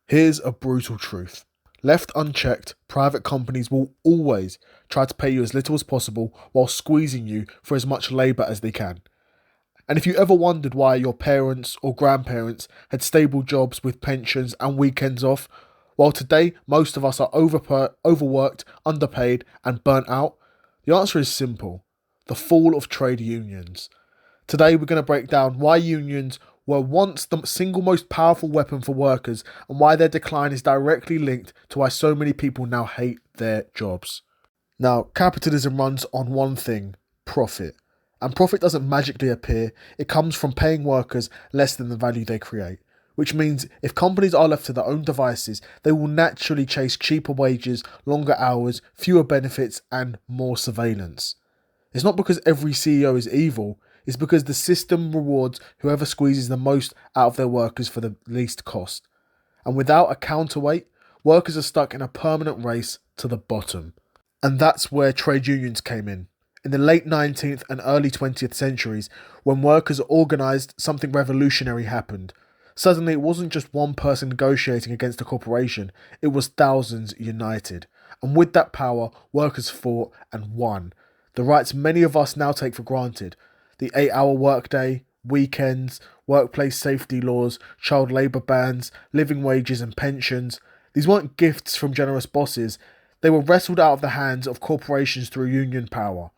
Here's a brutal truth. Left unchecked, private companies will always try to pay you as little as possible while squeezing you for as much labour as they can. And if you ever wondered why your parents or grandparents had stable jobs with pensions and weekends off, while today most of us are overworked, underpaid, and burnt out, the answer is simple: the fall of trade unions. Today we're going to break down why unions were once the single most powerful weapon for workers and why their decline is directly linked to why so many people now hate their jobs. Now, capitalism runs on one thing: profit. And profit doesn't magically appear, it comes from paying workers less than the value they create. Which means if companies are left to their own devices, they will naturally chase cheaper wages, longer hours, fewer benefits, and more surveillance. It's not because every CEO is evil, it's because the system rewards whoever squeezes the most out of their workers for the least cost. And without a counterweight, workers are stuck in a permanent race to the bottom. And that's where trade unions came in. In the late 19th and early 20th centuries, when workers organised, something revolutionary happened. Suddenly, it wasn't just one person negotiating against a corporation, it was thousands united. And with that power, workers fought and won. The rights many of us now take for granted: the 8-hour workday, weekends, workplace safety laws, child labour bans, living wages and pensions. These weren't gifts from generous bosses, they were wrestled out of the hands of corporations through union power.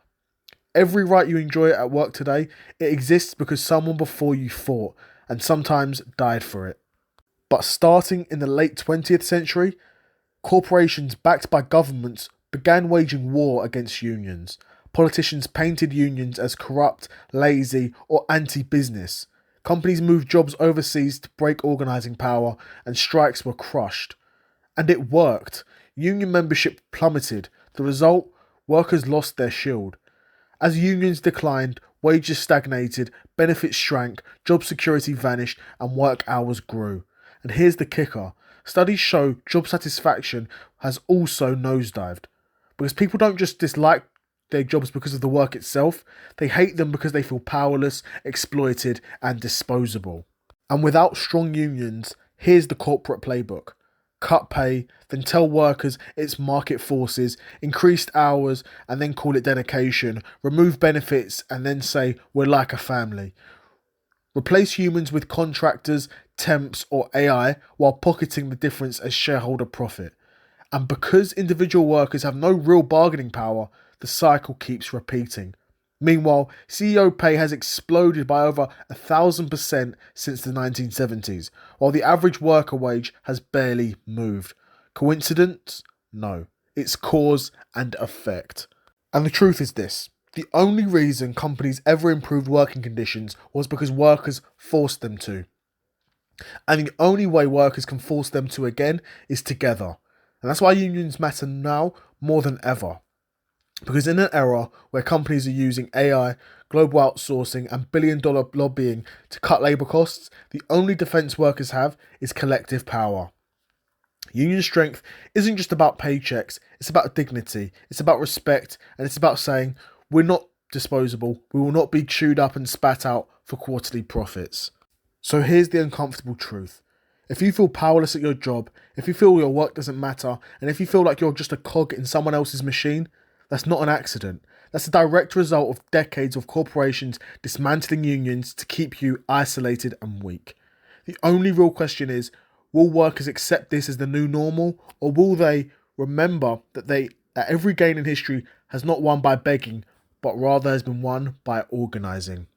Every right you enjoy at work today, it exists because someone before you fought, and sometimes died for it. But starting in the late 20th century, corporations backed by governments began waging war against unions. Politicians painted unions as corrupt, lazy, or anti-business. Companies moved jobs overseas to break organising power, and strikes were crushed. And it worked. Union membership plummeted. The result? Workers lost their shield. As unions declined, wages stagnated, benefits shrank, job security vanished, and work hours grew. And here's the kicker: studies show job satisfaction has also nosedived. Because people don't just dislike their jobs because of the work itself, they hate them because they feel powerless, exploited, and disposable. And without strong unions, here's the corporate playbook: cut pay, then tell workers it's market forces, increased hours and then call it dedication, remove benefits and then say we're like a family. Replace humans with contractors, temps or AI while pocketing the difference as shareholder profit. And because individual workers have no real bargaining power, the cycle keeps repeating. Meanwhile, CEO pay has exploded by over 1,000% since the 1970s, while the average worker wage has barely moved. Coincidence? No. It's cause and effect. And the truth is this: the only reason companies ever improved working conditions was because workers forced them to. And the only way workers can force them to again is together. And that's why unions matter now more than ever. Because in an era where companies are using AI, global outsourcing, and billion-dollar lobbying to cut labour costs, the only defence workers have is collective power. Union strength isn't just about paychecks, it's about dignity, it's about respect, and it's about saying, we're not disposable, we will not be chewed up and spat out for quarterly profits. So here's the uncomfortable truth. If you feel powerless at your job, if you feel your work doesn't matter, and if you feel like you're just a cog in someone else's machine, that's not an accident. That's a direct result of decades of corporations dismantling unions to keep you isolated and weak. The only real question is, will workers accept this as the new normal, or will they remember that every gain in history has not won by begging, but rather has been won by organising?